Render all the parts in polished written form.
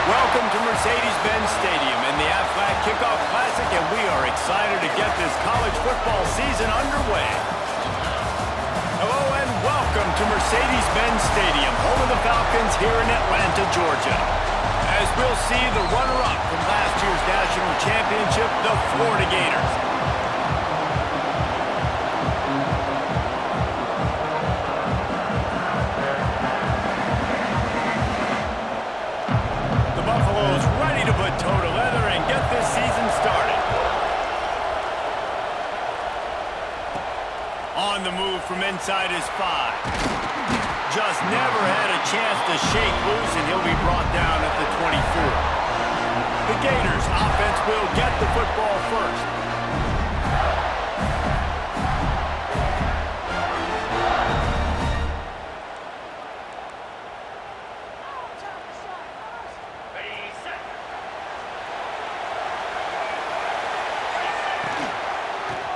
Welcome to Mercedes-Benz Stadium in the Aflac Kickoff Classic, and we are excited to get this college football season underway. Hello and welcome to Mercedes-Benz Stadium, home of the Falcons here in Atlanta, Georgia. As we'll see the runner-up from last year's national championship, the Florida Gators. Ready to put toe to leather and get this season started. On the move from inside his 5. Just never had a chance to shake loose, and he'll be brought down at the 24. The Gators offense will get the football first.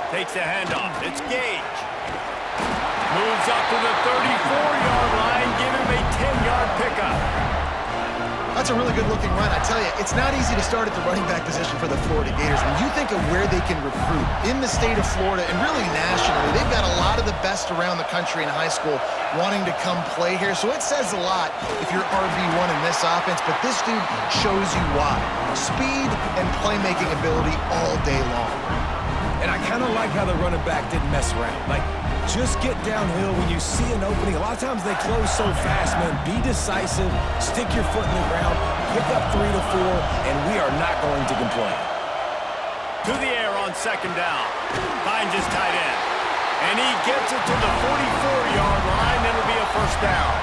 Takes a handoff. It's Gage. Moves up to the 34-yard line. Give him a 10-yard pickup. That's a really good-looking run. I tell you, it's not easy to start at the running back position for the Florida Gators. When you think of where they can recruit in the state of Florida and really nationally, they've got a lot of the best around the country in high school wanting to come play here. So it says a lot if you're RB1 in this offense, but this dude shows you why. Speed and playmaking ability all day long. And I kind of like how the running back didn't mess around. Like, just get downhill when you see an opening. A lot of times they close so fast, man. Be decisive, stick your foot in the ground, pick up 3 to 4, and we are not going to complain. To the air on second down. Finds his tight end. And he gets it to the 44-yard line. It'll be a first down.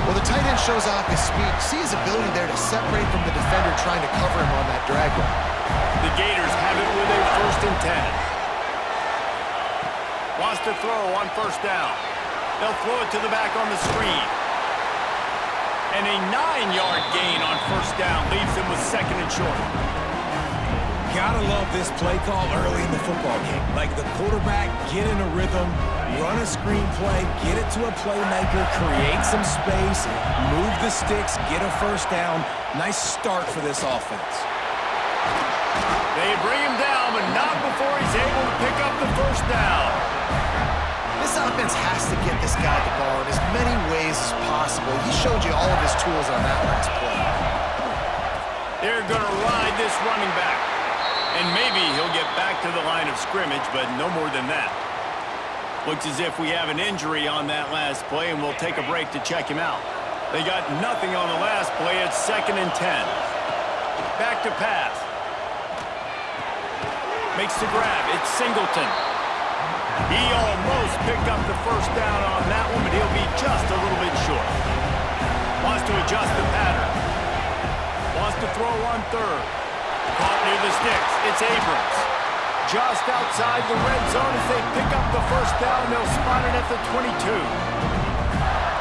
Well, the tight end shows off his speed. See his ability there to separate from the defender trying to cover him on that drag route. The Gators have it with a 1st and 10. Wants to throw on first down. They'll throw it to the back on the screen. And a 9-yard gain on first down leaves them with 2nd and short. Gotta love this play call early in the football game. Like the quarterback, get in a rhythm, run a screen play, get it to a playmaker, create some space, move the sticks, get a first down. Nice start for this offense. They bring him down, but not before he's able to pick up the first down. This offense has to get this guy the ball in as many ways as possible. He showed you all of his tools on that last play. They're going to ride this running back. And maybe he'll get back to the line of scrimmage, but no more than that. Looks as if we have an injury on that last play, and we'll take a break to check him out. They got nothing on the last play. It's 2nd and 10. Back to pass. Makes the grab. It's Singleton. He almost picked up the first down on that one, but he'll be just a little bit short. Wants to adjust the pattern. Wants to throw on 3rd. Caught near the sticks. It's Abrams. Just outside the red zone as they pick up the first down. They'll spot it at the 22.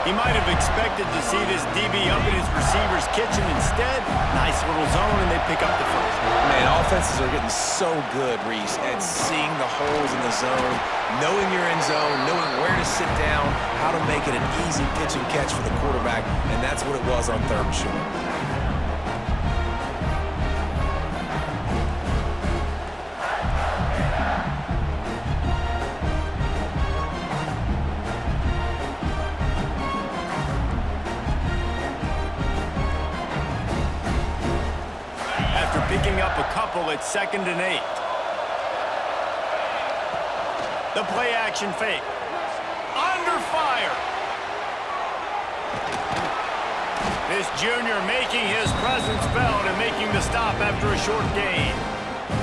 He might have expected to see this DB up in his receiver's kitchen. Instead, nice little zone, and they pick up the first. Man, offenses are getting so good, Reese, at seeing the holes in the zone, knowing your end zone, knowing where to sit down, how to make it an easy pitch and catch for the quarterback, and that's what it was on 3rd and short. Picking up a couple at 2nd and 8. The play action fake. Under fire. This junior making his presence felt and making the stop after a short gain.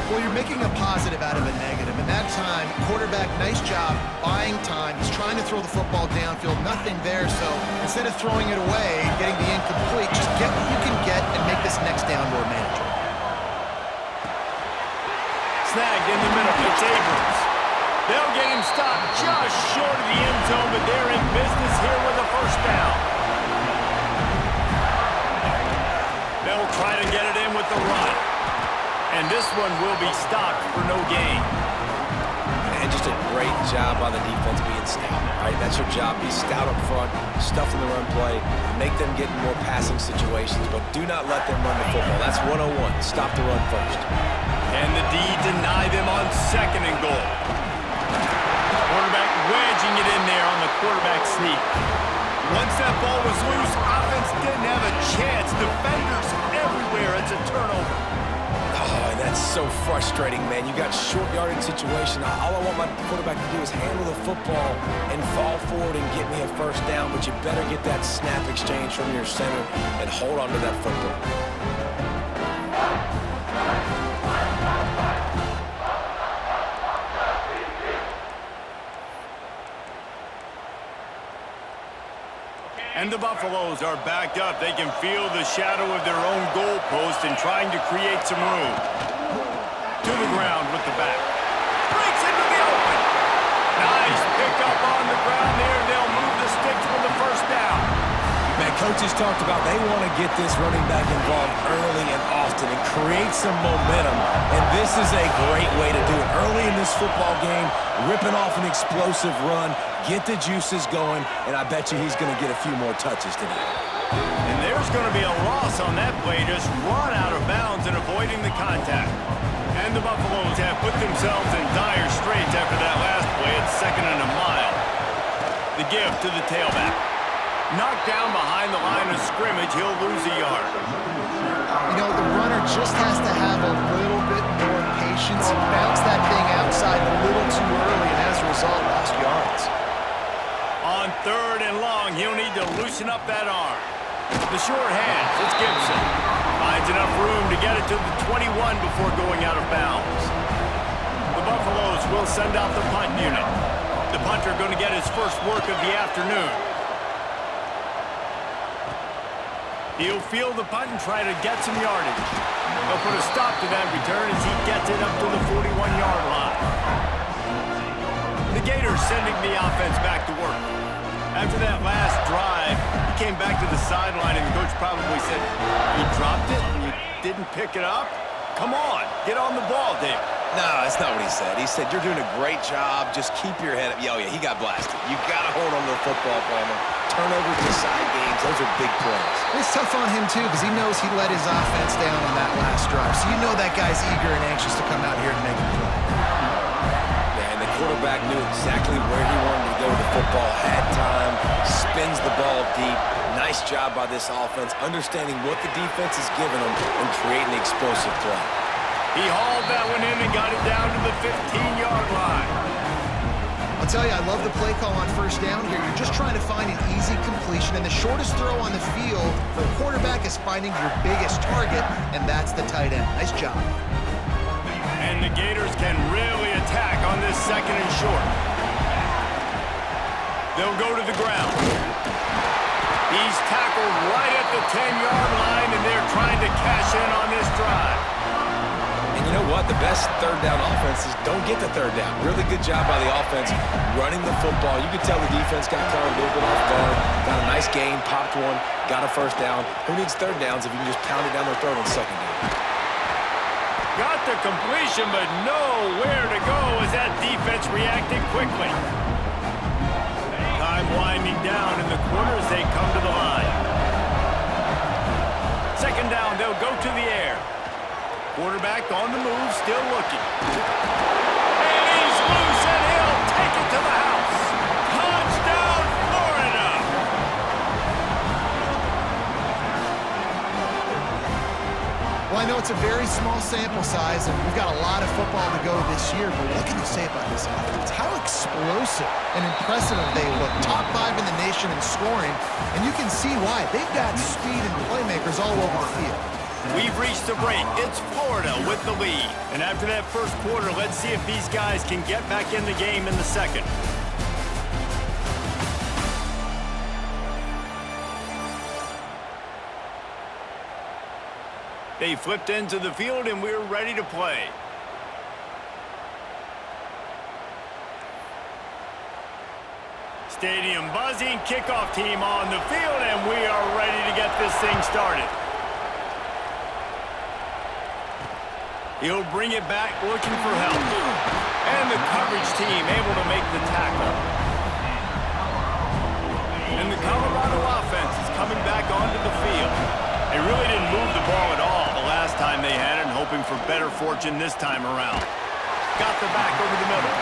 Well, you're making a positive out of a negative. And that time, quarterback, nice job, buying time. He's trying to throw the football downfield. Nothing there, so instead of throwing it away, getting the incomplete, just get what you can get and make this next down more manageable. Snagged in the middle. It's Abrams. They'll get him stopped just short of the end zone, but they're in business here with a first down. They'll try to get it in with the run. And this one will be stopped for no gain. And just a great job by the defense being stout. All right, that's your job. Be stout up front, stuff in the run play, make them get in more passing situations, but do not let them run the football. That's 101. Stop the run first. And the D deny them on 2nd and goal. Quarterback wedging it in there on the quarterback sneak. Once that ball was loose, offense didn't have a chance. Defenders everywhere. It's a turnover. Oh, and that's so frustrating, man. You got short yardage situation. All I want my quarterback to do is handle the football and fall forward and get me a first down, but you better get that snap exchange from your center and hold on to that football. And the Buffaloes are backed up. They can feel the shadow of their own goalpost and trying to create some room. To the ground with the back. Breaks into the open. Nice pickup on the ground there. They'll move the sticks for the first down. Man, coaches talked about they want to get this running back involved early and often and create some momentum. And this is a great way to do it. Early in this football game, ripping off an explosive run, get the juices going, and I bet you he's going to get a few more touches today. And there's going to be a loss on that play, just run out of bounds and avoiding the contact. And the Buffaloes have put themselves in dire straits after that last play at 2nd and a mile. The give to the tailback. Knocked down behind the line of scrimmage, he'll lose a yard. You know, the runner just has to have a little bit more patience. He bounced that thing outside a little too early, and as a result, lost yards. On 3rd and long, he'll need to loosen up that arm. The short hands, it's Gibson. Finds enough room to get it to the 21 before going out of bounds. The Buffaloes will send out the punt unit. The punter going to get his first work of the afternoon. He'll field the punt and try to get some yardage. He'll put a stop to that return as he gets it up to the 41-yard line. The Gators sending the offense back to work. After that last drive, he came back to the sideline and the coach probably said, "You dropped it and you didn't pick it up? Come on, get on the ball, David." No, that's not what he said. He said, "You're doing a great job. Just keep your head up." Oh, yeah, he got blasted. You got to hold on to the football, Palmer. Turnovers to side games, those are big plays. It's tough on him, too, because he knows he let his offense down on that last drive. So you know that guy's eager and anxious to come out here and make a play. Yeah, and the quarterback knew exactly where he wanted to go with the football, had time, spins the ball deep. Nice job by this offense, understanding what the defense is giving them and creating an explosive play. He hauled that one in and got it down to the 15-yard line. I'll tell you, I love the play call on 1st down here. You're just trying to find an easy completion, and the shortest throw on the field for a quarterback is finding your biggest target, and that's the tight end. Nice job. And the Gators can really attack on this 2nd and short. They'll go to the ground. He's tackled right at the 10-yard line, and they're trying to cash in on this drive. And you know what? The best 3rd down offenses don't get the 3rd down. Really good job by the offense running the football. You could tell the defense got caught a little bit off guard. Got a nice gain, popped one, got a 1st down. Who needs 3rd downs if you can just pound it down their throat on 2nd down? Got the completion, but nowhere to go as that defense reacted quickly. Time winding down in the quarter as they come to the line. 2nd down, they'll go to the air. Quarterback on the move, still looking. And he's loose, and he'll take it to the house. Touchdown, Florida! Well, I know it's a very small sample size, and we've got a lot of football to go this year, but what can you say about this offense? How explosive and impressive they look. Top 5 in the nation in scoring, and you can see why. They've got speed and playmakers all over the field. We've reached the break. It's Florida with the lead. And after that first quarter, let's see if these guys can get back in the game in the second. They flipped into the field, and we're ready to play. Stadium buzzing, kickoff team on the field, and we are ready to get this thing started. He'll bring it back, looking for help. And the coverage team able to make the tackle. And the Colorado offense is coming back onto the field. They really didn't move the ball at all the last time they had it, and hoping for better fortune this time around. Got the back over the middle.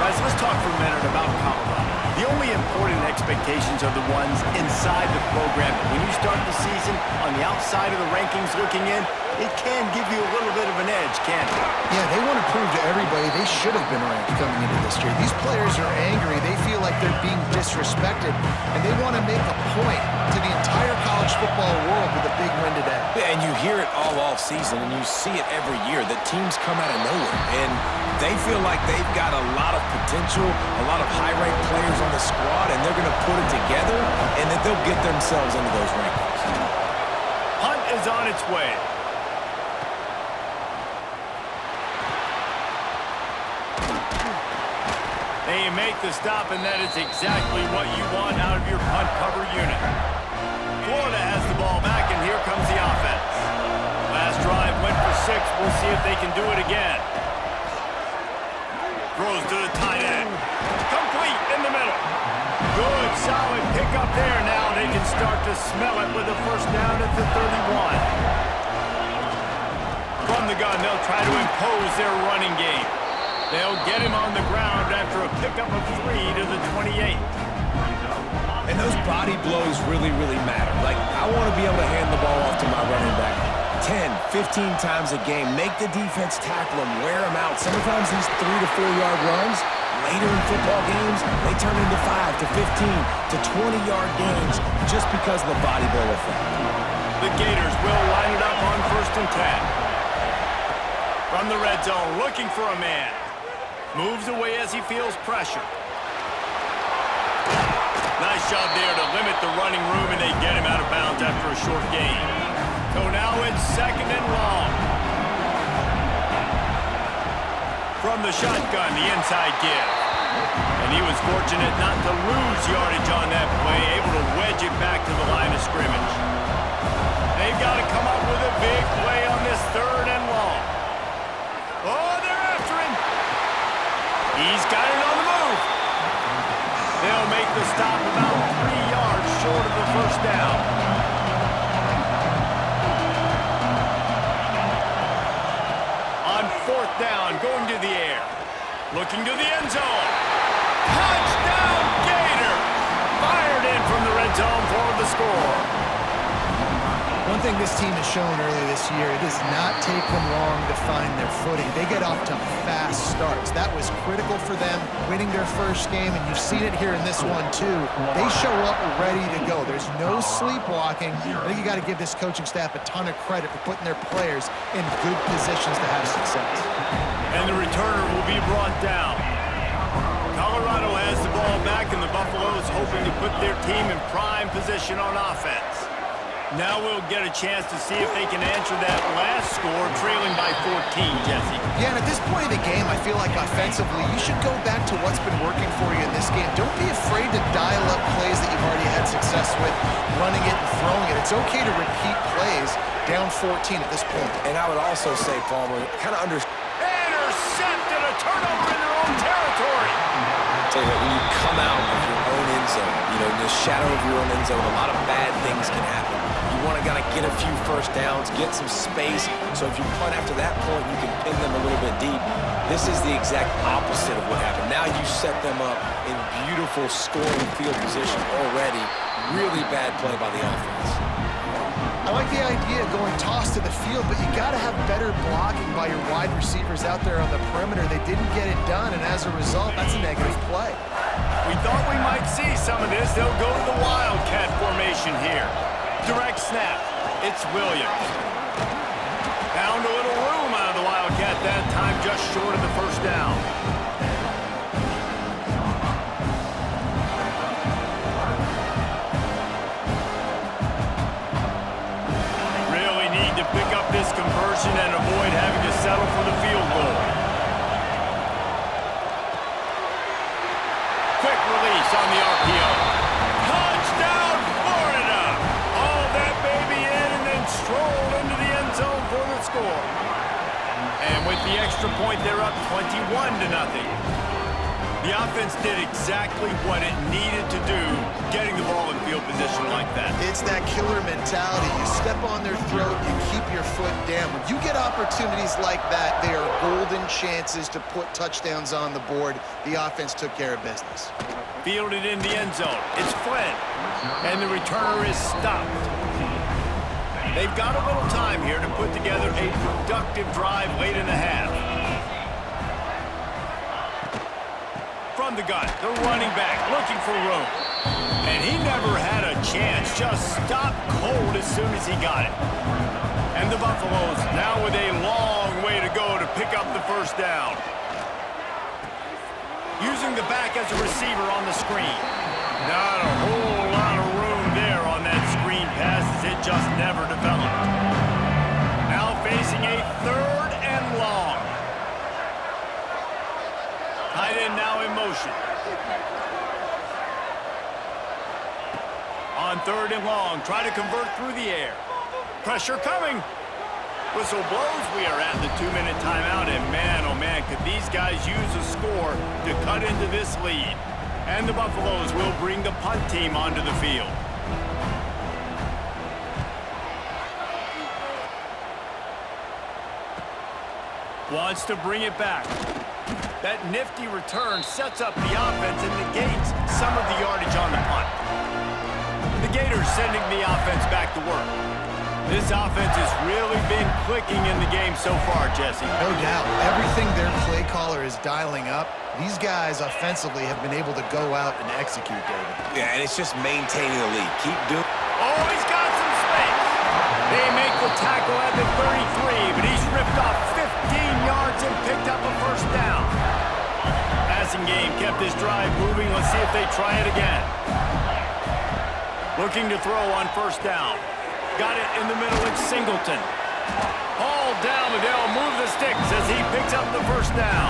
Guys, let's talk for a minute about Colorado. The only important expectations are the ones inside the program. But when you start the season on the outside of the rankings looking in, it can give you a little bit of an edge, can't it? Yeah, they want to prove to everybody they should have been ranked coming into this year. These players are angry. They feel like they're being disrespected, and they want to make a point to the entire college football world with a big win today. Yeah, and you hear it all off season, and you see it every year. The teams come out of nowhere, and they feel like they've got a lot of potential, a lot of high-ranked players on the squad, and they're going to put it together, and that they'll get themselves into those rankings. Punt is on its way. They make the stop, and that is exactly what you want out of your punt cover unit. Florida has the ball back, and here comes the offense. Last drive went for 6. We'll see if they can do it again. Throws to the tight end. Complete in the middle. Good, solid pickup there. Now they can start to smell it with a first down at the 31. From the gun, they'll try to impose their running game. They'll get him on the ground after a pickup of 3 to the 28. And those body blows really, really matter. Like, I want to be able to hand the ball off to my running back 10, 15 times a game. Make the defense tackle him, wear him out. Sometimes these 3 to 4 yard runs, later in football games, they turn into 5 to 15 to 20-yard gains just because of the body blow effect. The Gators will line it up on 1st and 10. From the red zone, looking for a man. Moves away as he feels pressure. Nice job there to limit the running room, and they get him out of bounds after a short gain. So now it's 2nd and long. From the shotgun, the inside give. And he was fortunate not to lose yardage on that play, able to wedge it back to the line of scrimmage. They've got to come up with a big play on this 3rd and long. Oh, they're after him. He's got it on the move. They'll make the stop about 3 yards short of the first down. On 4th down, going to the air. Looking to the end zone. Touchdown, Gator! Fired in from the red zone for the score. One thing this team has shown early this year, it does not take them long to find their footing. They get off to fast starts. That was critical for them, winning their first game, and you've seen it here in this one too. They show up ready to go. There's no sleepwalking. I think you got to give this coaching staff a ton of credit for putting their players in good positions to have success. And the returner will be brought down. Colorado has the ball back, and the Buffaloes hoping to put their team in prime position on offense. Now we'll get a chance to see if they can answer that last score, trailing by 14, Jesse. Yeah, and at this point of the game, I feel like offensively, you should go back to what's been working for you in this game. Don't be afraid to dial up plays that you've already had success with, running it and throwing it. It's okay to repeat plays down 14 at this point. And I would also say, Palmer, kind of understand. Intercepted, a turnover in their own territory. Tell you what, when you come out of your own end zone, in the shadow of your own end zone, a lot of bad things can happen. You want to get a few first downs, get some space, so if you punt after that point, you can pin them a little bit deep. This is the exact opposite of what happened. Now you set them up in beautiful scoring field position already. Really bad play by the offense. I like the idea of going toss to the field, but you got to have better blocking by your wide receivers out there on the perimeter. They didn't get it done, and as a result, that's a negative play. We thought we might see some of this. They'll go to the Wildcat formation here. Direct snap. It's Williams. Found a little room out of the Wildcat that time, just short of the first down. Really need to pick up this conversion and avoid having to settle for the field goal. Quick release on the RPO. Touchdown, Florida! All that baby in and then strolled into the end zone for the score. And with the extra extra point, they're up 21-0. The offense did exactly what it needed to do, getting the ball in field position like that. It's that killer mentality. You step on their throat, you keep your foot down. When you get opportunities like that, they are golden chances to put touchdowns on the board. The offense took care of business. Fielded in the end zone. It's Flynn, and the returner is stopped. They've got a little time here to put together a productive drive late in the half. From the gun, the running back looking for room. And he never had a chance, just stopped cold as soon as he got it. And the Buffaloes now with a long way to go to pick up the first down. Using the back as a receiver on the screen. Not a whole lot of room there on that screen pass as it just never developed. Now facing a 3rd and long. Tight end now in motion. On 3rd and long, try to convert through the air. Pressure coming. Whistle blows. We are at the 2-minute timeout, and man, oh man, could these guys use a score to cut into this lead. And the Buffaloes will bring the punt team onto the field. Wants to bring it back. That nifty return sets up the offense and negates some of the yardage on the punt. The Gators sending the offense back to work. This offense has really been clicking in the game so far, Jesse. No doubt. Everything their play caller is dialing up, these guys offensively have been able to go out and execute, David. Yeah, and it's just maintaining the lead. Keep doing. Oh, he's got some space. They make the tackle at the 33, but he's ripped off 15 yards and picked up a first down. Passing game kept this drive moving. Let's see if they try it again. Looking to throw on first down. Got it in the middle. It's Singleton. Hauled down, but they'll move the sticks as he picks up the first down.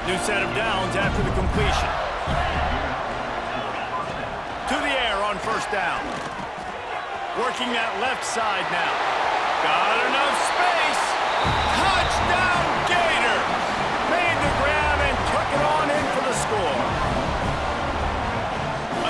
New set of downs after the completion. To the air on first down. Working that left side now. Got enough space. Touchdown, Gators! Made the grab and took it on in for the score.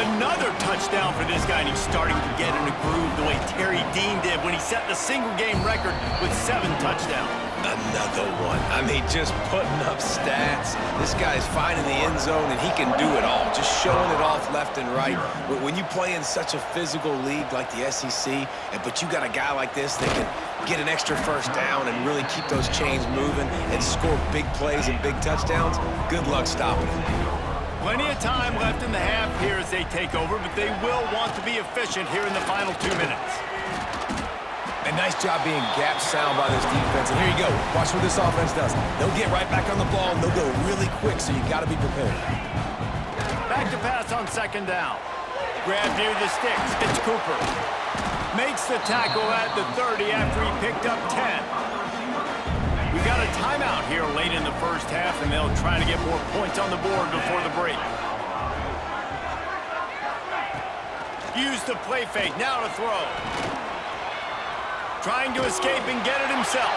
Another touchdown for this guy, and he's starting to get in a groove the way Terry Dean did when he set the single-game record with 7 touchdowns. Another one. I mean, just putting up stats. This guy's finding the end zone, and he can do it all, just showing it off left and right. When you play in such a physical league like the SEC, but you got a guy like this that can get an extra first down and really keep those chains moving and score big plays and big touchdowns, good luck stopping him. Plenty of time left in the half here as they take over, but they will want to be efficient here in the final 2 minutes. A nice job being gap sound by this defense. And here you go. Watch what this offense does. They'll get right back on the ball, and they'll go really quick, so you got to be prepared. Back to pass on second down. Grab near the sticks. It's Cooper. Makes the tackle at the 30 after he picked up 10. We've got a timeout here late in the first half, and they'll try to get more points on the board before the break. Use the play fake. Now to throw. Trying to escape and get it himself.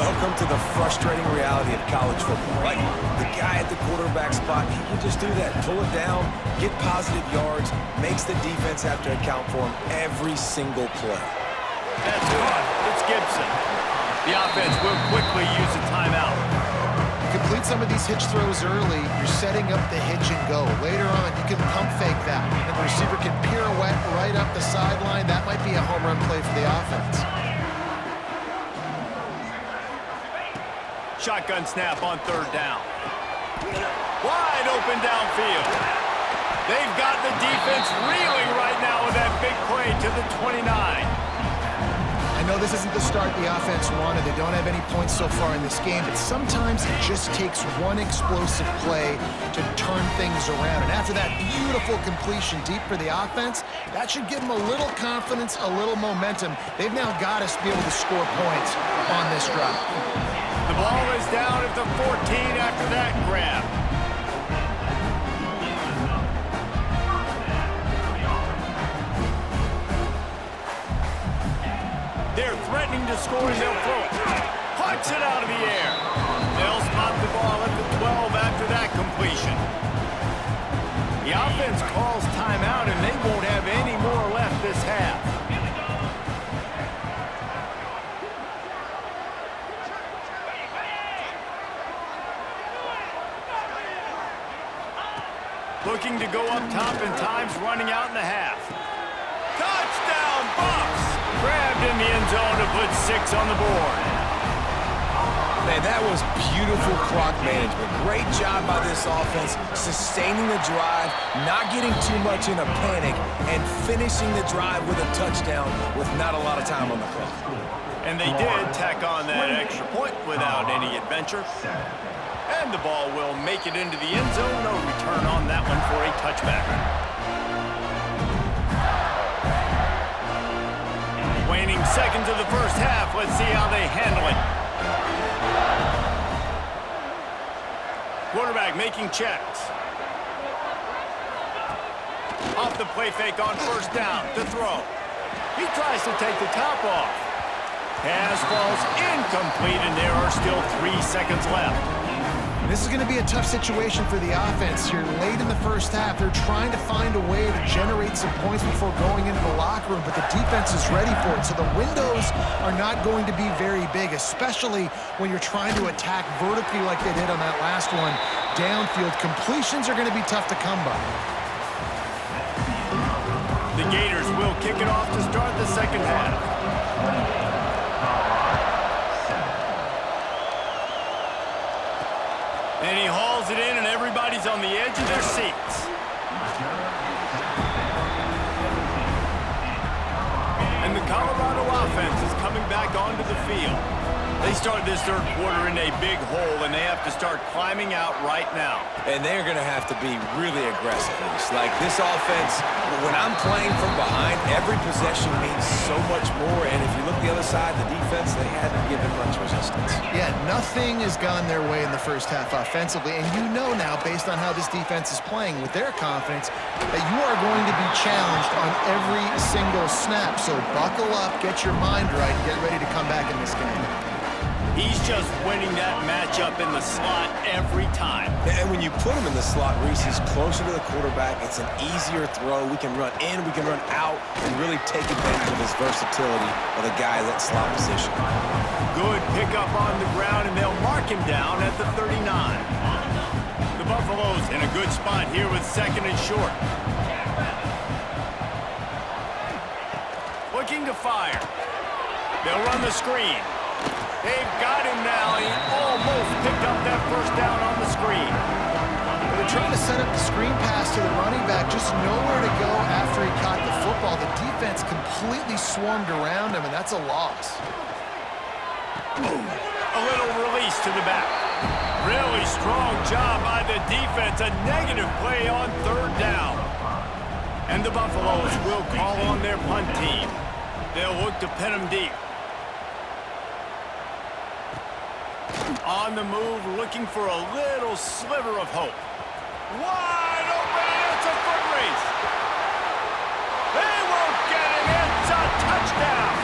Welcome to the frustrating reality of college football. Like the guy at the quarterback spot, he can just do that. Pull it down, get positive yards, makes the defense have to account for him every single play. That's good. It's Gibson. The offense will quickly use a timeout. Complete some of these hitch throws early, you're setting up the hitch and go. Later on, you can pump fake that, and the receiver can pirouette right up the sideline. That might be a home run play for the offense. Shotgun snap on third down. Wide open downfield. They've got the defense reeling right now with that big play to the 29. I know this isn't the start the offense wanted. They don't have any points so far in this game, but sometimes it just takes one explosive play to turn things around. And after that beautiful completion deep for the offense, that should give them a little confidence, a little momentum. They've now got to be able to score points on this drive. The ball is down at the 14 after that grab. They're threatening to score and they'll throw it. Caught Chucks it out of the air. They'll spot the ball at the 12 after that completion. The offense calls timeout, and they won't have any more left this half. Looking to go up top, and time's running out in the half. Touchdown, Buffs! Grabbed in the end zone to put 6 on the board. Man, that was beautiful clock management. Great job by this offense, sustaining the drive, not getting too much in a panic, and finishing the drive with a touchdown with not a lot of time on the clock. And they did tack on that extra point without any adventure. And the ball will make it into the end zone. No return on that one for a touchback. Waning seconds of the first half. Let's see how they handle it. Quarterback making checks. Off the play fake on first down to throw. He tries to take the top off. Pass falls incomplete, and there are still 3 seconds left. This is going to be a tough situation for the offense here. Late in the first half, they're trying to find a way to generate some points before going into the locker room, but the defense is ready for it. So the windows are not going to be very big, especially when you're trying to attack vertically like they did on that last one. Downfield completions are going to be tough to come by. The Gators will kick it off to start the second half. And he hauls it in, and everybody's on the edge of their seats. And the Colorado offense is coming back onto the field. They start this third quarter in a big hole, and they have to start climbing out right now. And they're going to have to be really aggressive. Like this offense, when I'm playing from behind, every possession means so much more. And if you look the other side, the defense, they haven't given much resistance. Yeah, nothing has gone their way in the first half offensively. And you know now, based on how this defense is playing with their confidence, that you are going to be challenged on every single snap. So buckle up, get your mind right, and get ready to come back in this game. He's just winning that matchup in the slot every time. And when you put him in the slot, Reese, he's closer to the quarterback. It's an easier throw. We can run in, we can run out, and really take advantage of his versatility of the guy in that slot position. Good pickup on the ground, and they'll mark him down at the 39. The Buffaloes in a good spot here with second and short. Looking to fire. They'll run the screen. They've got him now. He almost picked up that first down on the screen. They're trying to set up the screen pass to the running back, just nowhere to go after he caught the football. The defense completely swarmed around him, and that's a loss. A little release to the back. Really strong job by the defense. A negative play on third down. And the Buffaloes will call on their punt team. They'll look to pin him deep. On the move, looking for a little sliver of hope. Wide open, and it's a foot race. They won't get it. It's a touchdown.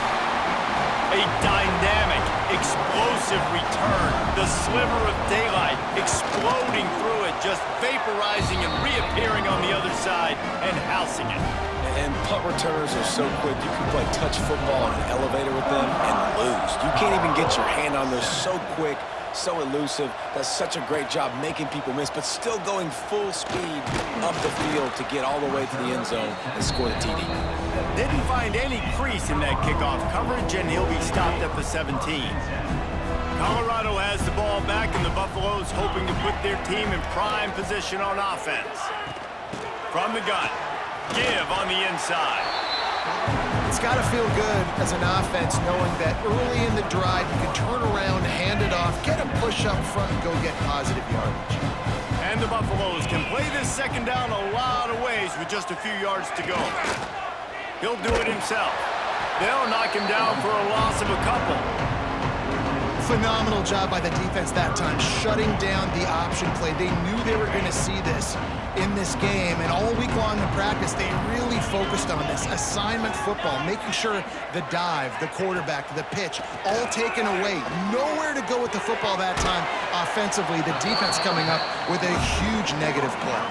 A dynamic, explosive return. The sliver of daylight exploding through it, just vaporizing and reappearing on the other side and housing it. And punt returners are so quick. You can play touch football on an elevator with them and lose. You can't even get your hand on those so quick, so elusive. Does such a great job making people miss, but still going full speed up the field to get all the way to the end zone and score the TD. Didn't find any crease in that kickoff coverage, and he'll be stopped at the 17. Colorado has the ball back, and the Buffaloes hoping to put their team in prime position on offense. From the gun. Give on the inside. It's got to feel good as an offense knowing that early in the drive you can turn around, hand it off, get a push up front, and go get positive yardage. And the Buffaloes can play this second down a lot of ways with just a few yards to go. He'll do it himself. They'll knock him down for a loss of a couple. Phenomenal job by the defense that time, shutting down the option play. They knew they were going to see this in this game, and all week long in practice, they really focused on this. Assignment football, making sure the dive, the quarterback, the pitch, all taken away. Nowhere to go with the football that time offensively. The defense coming up with a huge negative play.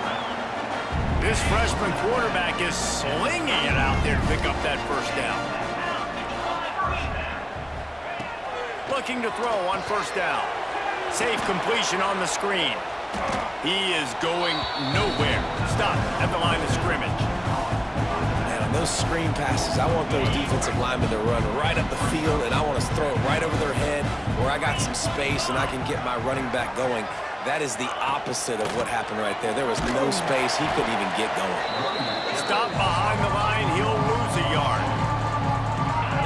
This freshman quarterback is slinging it out there to pick up that first down. Looking to throw on first down. Safe completion on the screen. He is going nowhere. Stop at the line of scrimmage. Man, on those screen passes, I want those defensive linemen to run right up the field, and I want to throw it right over their head where I got some space and I can get my running back going. That is the opposite of what happened right there. There was no space. He couldn't even get going. Stop behind the line. He'll lose a yard.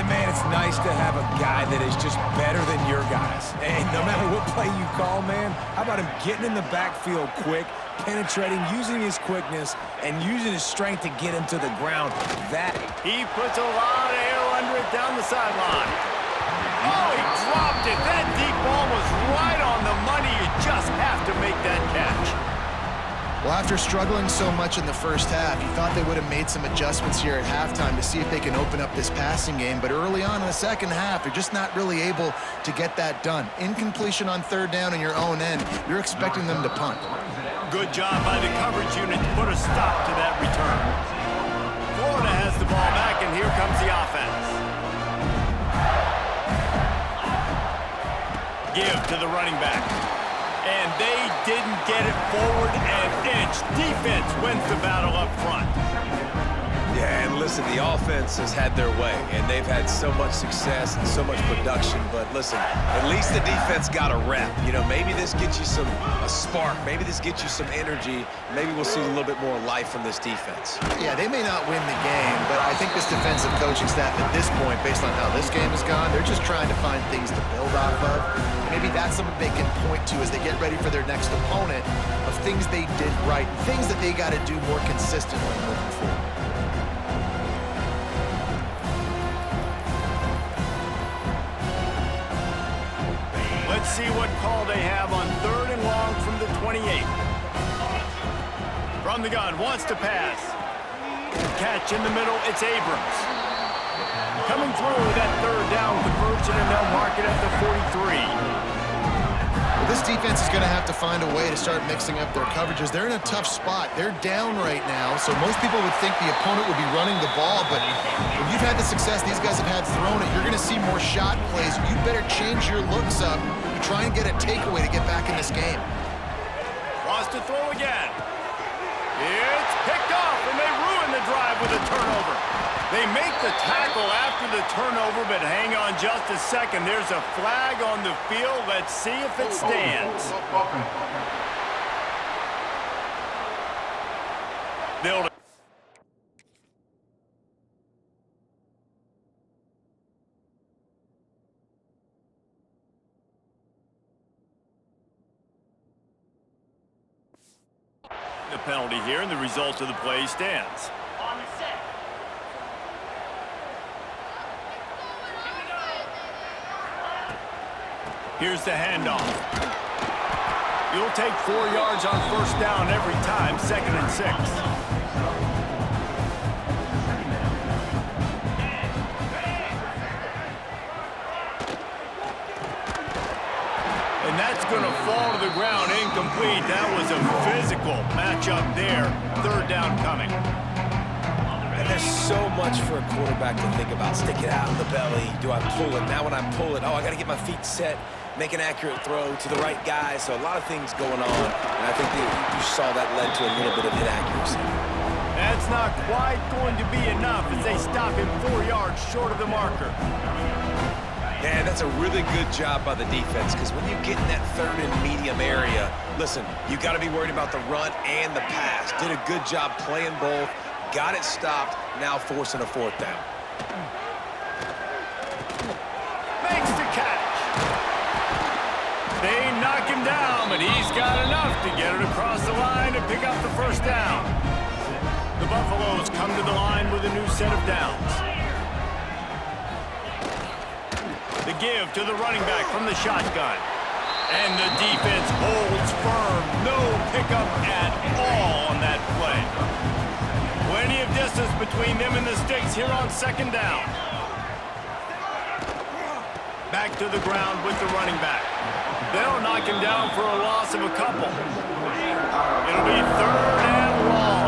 And man, it's nice to have a guy that is just better than your guys. And no matter what play you call, man, how about him getting in the backfield quick, penetrating, using his quickness, and using his strength to get him to the ground. That He puts a lot of air under it down the sideline. Oh, he dropped it. That deep ball was right on the money. You just have to make that catch. Well, after struggling so much in the first half, you thought they would have made some adjustments here at halftime to see if they can open up this passing game. But early on in the second half, they're just not really able to get that done. Incompletion on third down in your own end, you're expecting them to punt. Good job by the coverage unit to put a stop to that return. Florida has the ball back, and here comes the offense. Give to the running back. And they didn't get it forward an inch. Defense wins the battle up front. Yeah, and listen, the offense has had their way, and they've had so much success and so much production. But listen, at least the defense got a rep. You know, maybe this gets you a spark. Maybe this gets you some energy. Maybe we'll see a little bit more life from this defense. Yeah, they may not win the game, but I think this defensive coaching staff at this point, based on how this game has gone, they're just trying to find things to build off of. Maybe that's something they can point to as they get ready for their next opponent of things they did right, things that they got to do more consistently moving forward. Let's see what call they have on third and long from the 28. From the gun, wants to pass. Catch in the middle, it's Abrams. Coming through that third down conversion, and they'll mark it at the 43. Well, this defense is going to have to find a way to start mixing up their coverages. They're in a tough spot. They're down right now, so most people would think the opponent would be running the ball, but when you've had the success these guys have had throwing it, you're going to see more shot plays. You better change your looks up and try and get a takeaway to get back in this game. Wants to throw again. It's picked off, and they ruin the drive with a turnover. They make the tackle after the turnover, but hang on just a second. There's a flag on the field. Let's see if it stands. Build it. The penalty here, and the result of the play stands. Here's the handoff. You'll take 4 yards on first down every time, 2nd and 6. And that's going to fall to the ground, incomplete. That was a physical matchup there. Third down coming. And there's so much for a quarterback to think about. Stick it out in the belly. Do I pull it? Now when I pull it, oh, I got to get my feet set, make an accurate throw to the right guy. So a lot of things going on, and I think that you saw that led to a little bit of inaccuracy. That's not quite going to be enough as they stop him 4 yards short of the marker. Yeah, that's a really good job by the defense, because when you get in that third and medium area, listen, you got to be worried about the run and the pass. Did a good job playing both, got it stopped, now forcing a fourth down. Makes the catch. They knock him down, but he's got enough to get it across the line to pick up the first down. The Buffaloes come to the line with a new set of downs. The give to the running back from the shotgun. And the defense holds firm. No pickup at all on that play. Plenty of distance between them and the sticks here on second down. Back to the ground with the running back. They'll knock him down for a loss of a couple. It'll be 3rd and long.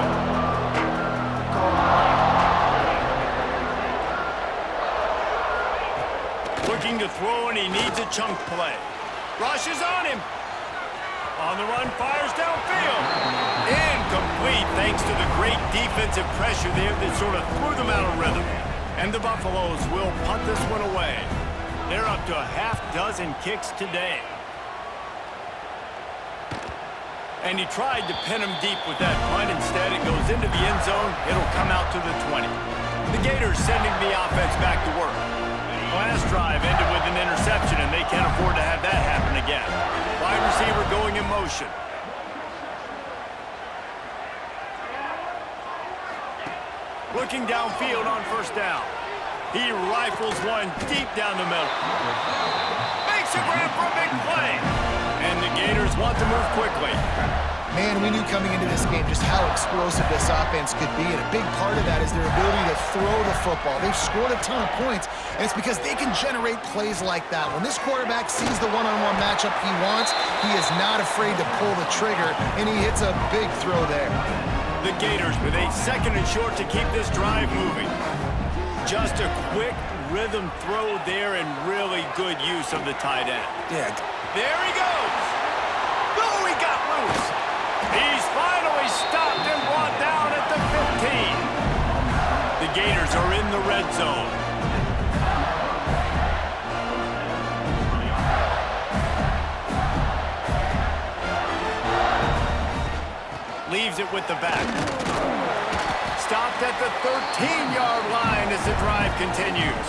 Looking to throw, and he needs a chunk play. Rushes on him. On the run, fires downfield. Incomplete thanks to the great defensive pressure there that sort of threw them out of rhythm. And the Buffaloes will punt this one away. They're up to a half-dozen kicks today. And he tried to pin him deep with that punt. Instead, it goes into the end zone. It'll come out to the 20. The Gators sending the offense back to work. Last drive ended with an interception, and they can't afford to have that happen again. Wide receiver going in motion. Looking downfield on first down. He rifles one deep down the middle. Makes a grab for a big play. And the Gators want to move quickly. Man, we knew coming into this game just how explosive this offense could be, and a big part of that is their ability to throw the football. They've scored a ton of points, and it's because they can generate plays like that. When this quarterback sees the one-on-one matchup he wants, he is not afraid to pull the trigger, and he hits a big throw there. The Gators with a 2nd and short to keep this drive moving. Just a quick rhythm throw there and really good use of the tight end. Yeah. There he goes. Oh, he got loose. He's finally stopped and brought down at the 15. The Gators are in the red zone. Leaves it with the back. Stopped at the 13-yard line as the drive continues.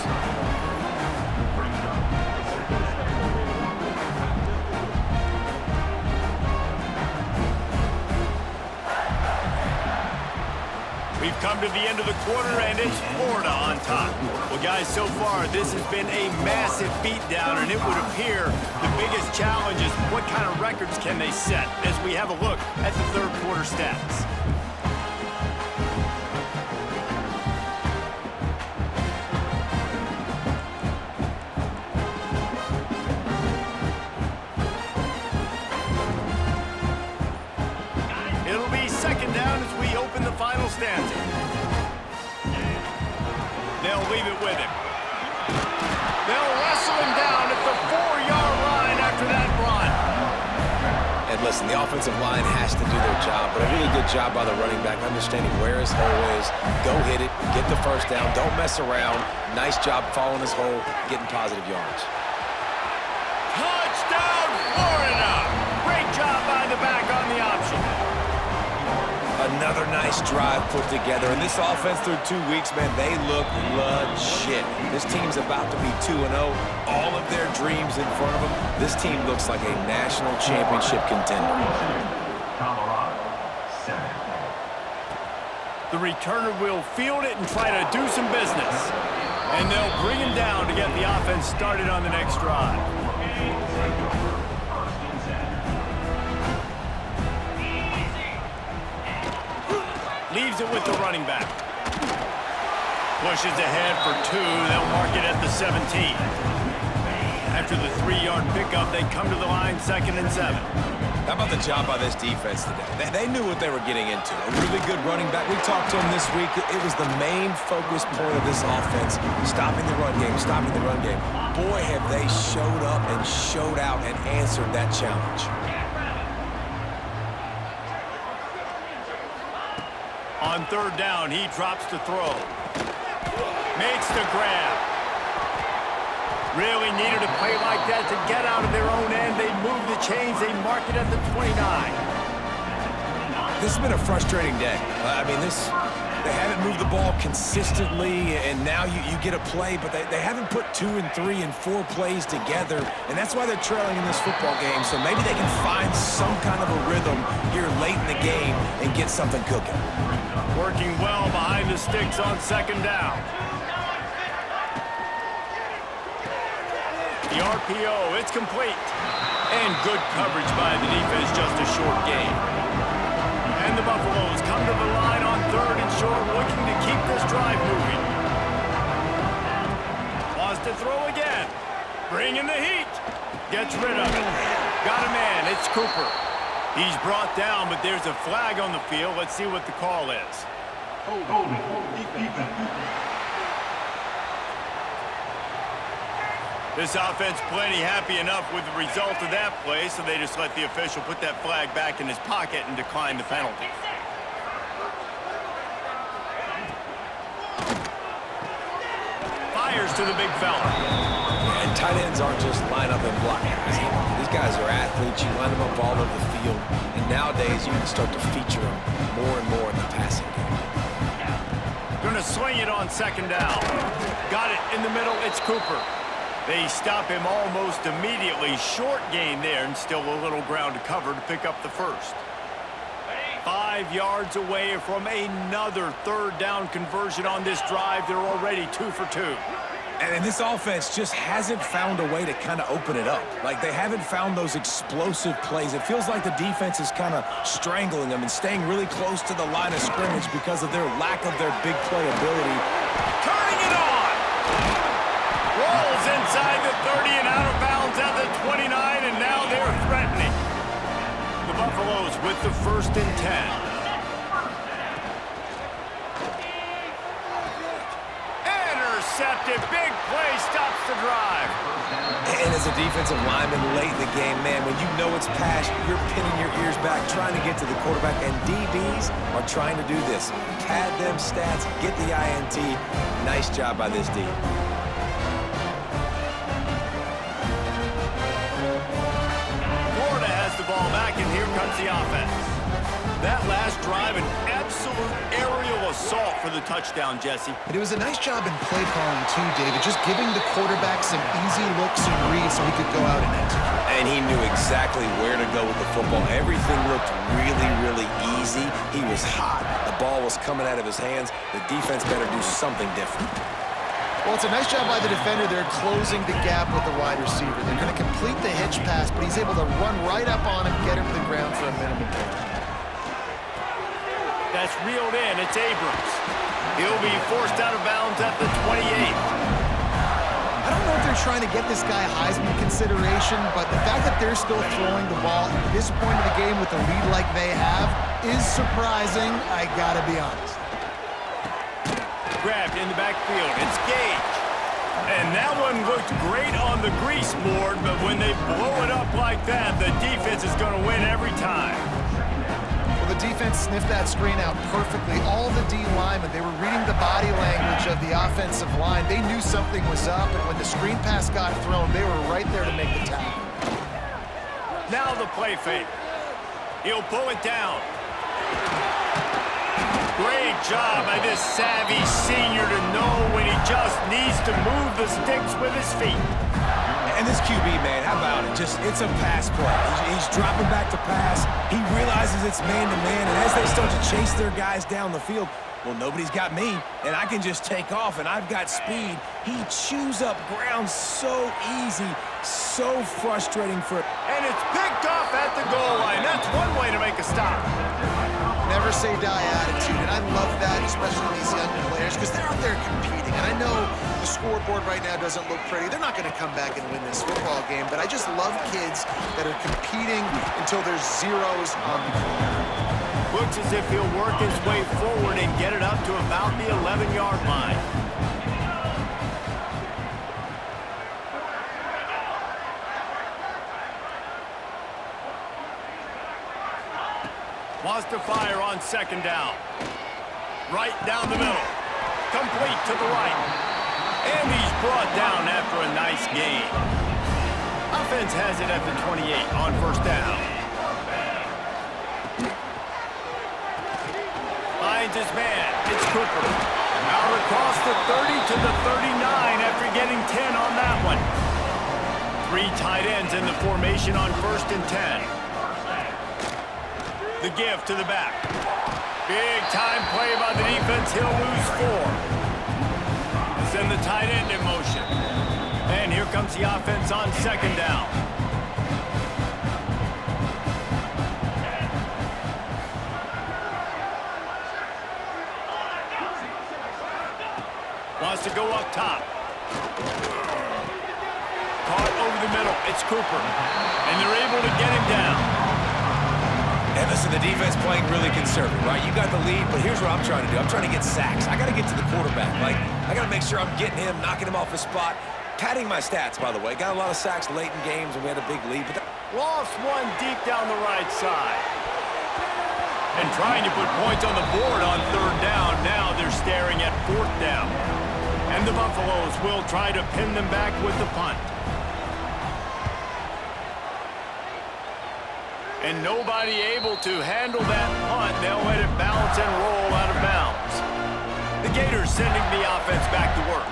We've come to the end of the quarter, and it's Florida on top. Well, guys, so far, this has been a massive beatdown, and it would appear the biggest challenge is what kind of records can they set as we have a look at the third quarter stats. It'll be second down as we open the final stanza. They'll leave it with him. They'll wrestle him down at the 4-yard line after that run. And listen, the offensive line has to do their job, but a really good job by the running back understanding where his hole is. Go hit it, get the first down, don't mess around. Nice job following his hole, getting positive yards. Touchdown, Florida! Great job by the back on the option. Another nice drive put together. And this offense through 2 weeks, man, they look legit. This team's about to be 2-0. All of their dreams in front of them. This team looks like a national championship contender. The returner will field it and try to do some business. And they'll bring him down to get the offense started on the next drive. Leaves it with the running back. Pushes ahead for 2. They'll mark it at the 17. After the 3-yard pickup, they come to the line 2nd and 7. How about the job by this defense today? They knew what they were getting into. A really good running back. We talked to him this week. It was the main focus point of this offense. Stopping the run game, stopping the run game. Boy, have they showed up and showed out and answered that challenge. On 3rd down, he drops to throw. Makes the grab. Really needed a play like that to get out of their own end. They move the chains. They mark it at the 29. This has been a frustrating day. They haven't moved the ball consistently, and now you get a play, but they haven't put 2 and 3 and 4 plays together, and that's why they're trailing in this football game. So maybe they can find some kind of a rhythm here late in the game and get something cooking. Working well behind the sticks on 2nd down. RPO. It's complete. And good coverage by the defense, just a short gain. And the Buffaloes come to the line on 3rd and short, looking to keep this drive moving. Wants to throw again. Bringing the heat. Gets rid of it. Got a man. It's Cooper. He's brought down, but there's a flag on the field. Let's see what the call is. This offense plenty happy enough with the result of that play, so they just let the official put that flag back in his pocket and decline the penalty. Fires to the big fella. And tight ends aren't just line up and block guys. These guys are athletes. You line them up all over the field. And nowadays, you can start to feature them more and more in the passing game. Gonna swing it on 2nd down. Got it in the middle. It's Cooper. They stop him almost immediately. Short gain there, and still a little ground to cover to pick up the first. 5 yards away from another 3rd down conversion on this drive. They're already 2 for 2. And this offense just hasn't found a way to kind of open it up. Like, they haven't found those explosive plays. It feels like the defense is kind of strangling them and staying really close to the line of scrimmage because of their lack of their big play ability. Turning it on! Rolls inside the 30 and out of bounds at the 29, and now they're threatening. The Buffaloes with the 1st and 10. Intercepted. Big play stops the drive. And as a defensive lineman late in the game, man, when you know it's pass, you're pinning your ears back, trying to get to the quarterback, and DBs are trying to do this. Pad them stats, get the INT. Nice job by this D. Florida has the ball back, and here comes the offense. That last drive, an absolute aerial assault for the touchdown, Jesse. But it was a nice job in play calling too, David, just giving the quarterback some easy looks and reads so he could go out and execute. And he knew exactly where to go with the football. Everything looked really, really easy. He was hot. The ball was coming out of his hands. The defense better do something different. Well, it's a nice job by the defender. They're closing the gap with the wide receiver. They're going to complete the hitch pass, but he's able to run right up on him, get him to the ground for a minimum gain. That's reeled in. It's Abrams. He'll be forced out of bounds at the 28. I don't know if they're trying to get this guy Heisman consideration, but the fact that they're still throwing the ball at this point of the game with a lead like they have is surprising, I gotta be honest. Grabbed in the backfield. It's Gage. And that one looked great on the grease board, but when they blow it up like that, the defense is going to win every time. Well, the defense sniffed that screen out perfectly. All the D linemen, they were reading the body language of the offensive line. They knew something was up, and when the screen pass got thrown, they were right there to make the tackle. Now the play fake. He'll pull it down. Great job by this savvy senior to know when he just needs to move the sticks with his feet. And this QB, man, how about it? It's a pass play. He's dropping back to pass. He realizes it's man-to-man, and as they start to chase their guys down the field, well, nobody's got me, and I can just take off, and I've got speed. He chews up ground so easy, so frustrating for... And it's picked off at the goal line. That's one way to make a stop. Never say die attitude, and I love that, especially these young players, because they're out there competing. And I know the scoreboard right now doesn't look pretty. They're not going to come back and win this football game, but I just love kids that are competing until there's zeros on the clock. Looks as if he'll work his way forward and get it up to about the 11-yard line. Wants to fire on 2nd down. Right down the middle. Complete to the right. And he's brought down after a nice gain. Offense has it at the 28 on 1st down. Finds his man. It's Cooper. Out across the 30 to the 39 after getting 10 on that one. 3 tight ends in the formation on 1st and 10. The give to the back. Big time play by the defense. He'll lose 4. Send the tight end in motion. And here comes the offense on second down. Wants to go up top. Caught over the middle. It's Cooper. And they're able to get him down. And listen, the defense playing really conservative, right? You got the lead, but here's what I'm trying to do. I'm trying to get sacks. I got to get to the quarterback. Like, I got to make sure I'm getting him, knocking him off his spot. Padding my stats, by the way. Got a lot of sacks late in games, and we had a big lead. But Lost one deep down the right side. And trying to put points on the board on third down. Now they're staring at fourth down. And the Buffaloes will try to pin them back with the punt. And nobody able to handle that punt. They'll let it bounce and roll out of bounds. The Gators sending the offense back to work.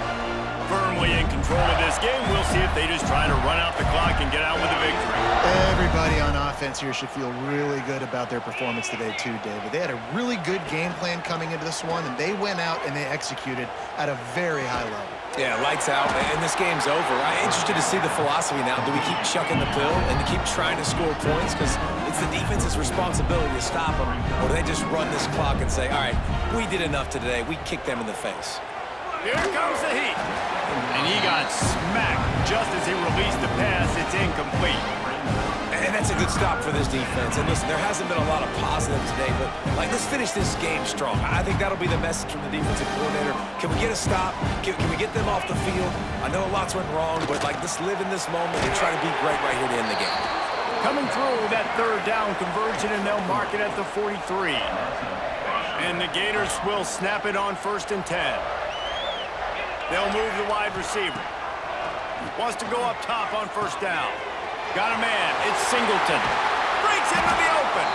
Firmly in control of this game. We'll see if they just try to run out the clock and get out with a victory. Everybody on offense here should feel really good about their performance today too, David. They had a really good game plan coming into this one, and they went out and they executed at a very high level. yeah, lights out, and this game's over. I'm interested to see the philosophy now. Do we keep chucking the pill and to keep trying to score points? Because it's the defense's responsibility to stop them. Or do they just run this clock and say, all right, we did enough today. We kicked them in the face. Here comes the heat. And he got smacked just as he released the pass. It's incomplete. And that's a good stop for this defense. And listen, there hasn't been a lot of positive today, but let's finish this game strong. I think that'll be the message from the defensive coordinator. Can we get a stop? Can we get them off the field? I know lots went wrong, but let's live in this moment and try to be great right here to end the game. Coming through that third down conversion, and they'll mark it at the 43. And the Gators will snap it on 1st and 10. They'll move the wide receiver. Wants to go up top on 1st down. Got a man. It's Singleton. Breaks into the open.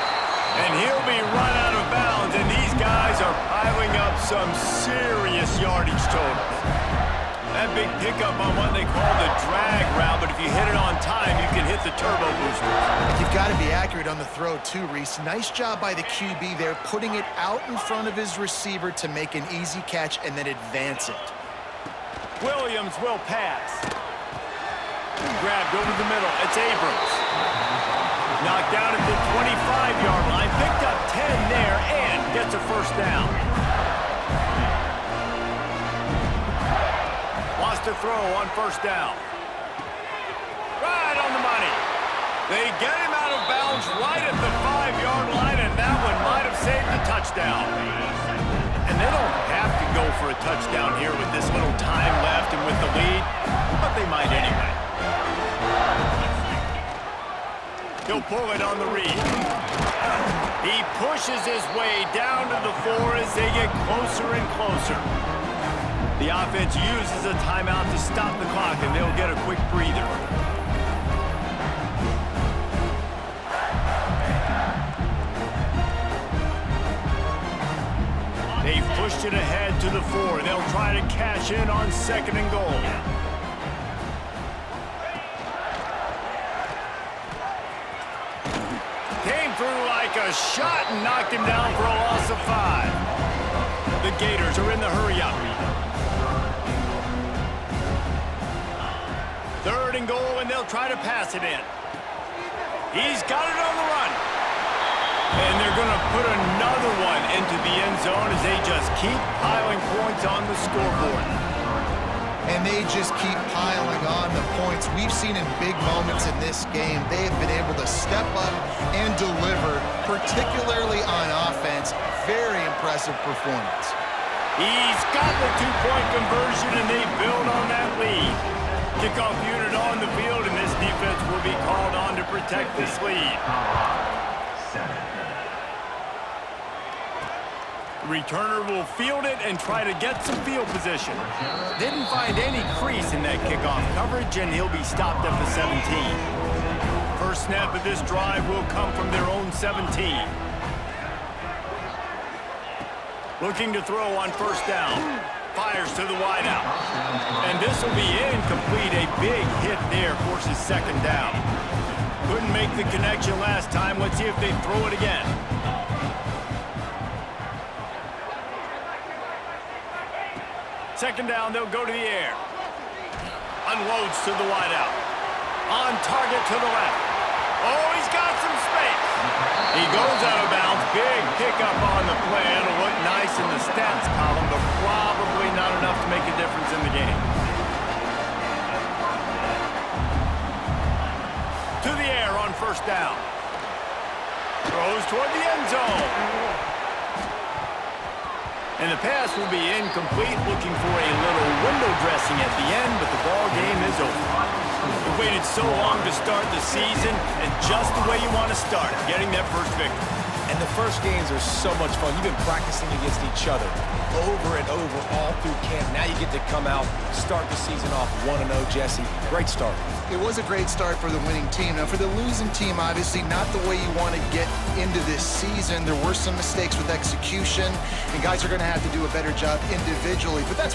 And he'll be run out of bounds. And these guys are piling up some serious yardage totals. That big pickup on what they call the drag route. But if you hit it on time, you can hit the turbo booster. You've got to be accurate on the throw too, Reese. Nice job by the QB there, putting it out in front of his receiver to make an easy catch and then advance it. Williams will pass. Grabbed over the middle. It's Abrams. Knocked down at the 25-yard line. Picked up 10 there and gets a 1st down. Wants to throw on 1st down. Right on the money. They get him out of bounds right at the 5-yard line, and that one might have saved the touchdown. And they don't have to go for a touchdown here with this little time left and with the lead, but they might anyway. He'll pull it on the read. He pushes his way down to the 4 as they get closer and closer. The offense uses a timeout to stop the clock, and they'll get a quick breather. They've pushed it ahead to the 4. They'll try to cash in on 2nd and goal. Came through like a shot and knocked him down for a loss of 5. The Gators are in the hurry-up. 3rd and goal, and they'll try to pass it in. He's got it on the run. And they're going to put another one into the end zone as they just keep piling points on the scoreboard. And they just keep piling on the points. We've seen in big moments in this game, they have been able to step up and deliver, particularly on offense. Very impressive performance. He's got the 2-point conversion, and they build on that lead. Kickoff unit on the field, and this defense will be called on to protect this lead. Returner will field it and try to get some field position. Didn't find any crease in that kickoff coverage, and he'll be stopped at the 17. First snap of this drive will come from their own 17. Looking to throw on 1st down. Fires to the wideout. And this will be incomplete. A big hit there forces 2nd down. Couldn't make the connection last time. Let's see if they throw it again. Second down, they'll go to the air. Unloads to the wideout. On target to the left. Oh, he's got some space. He goes out of bounds. Big pickup on the play. It'll look nice in the stats column, but probably not enough to make a difference in the game. To the air on first down. Throws toward the end zone. And the pass will be incomplete, looking for a little window dressing at the end, but the ball game is over. We waited so long to start the season, and just the way you want to start, getting that first victory. And the first games are so much fun. You've been practicing against each other over and over all through camp. Now you get to come out, start the season off 1-0, Jesse. Great start. It was a great start for the winning team. Now, for the losing team, obviously not the way you want to get into this season. There were some mistakes with execution, and guys are going to have to do a better job individually. But that's one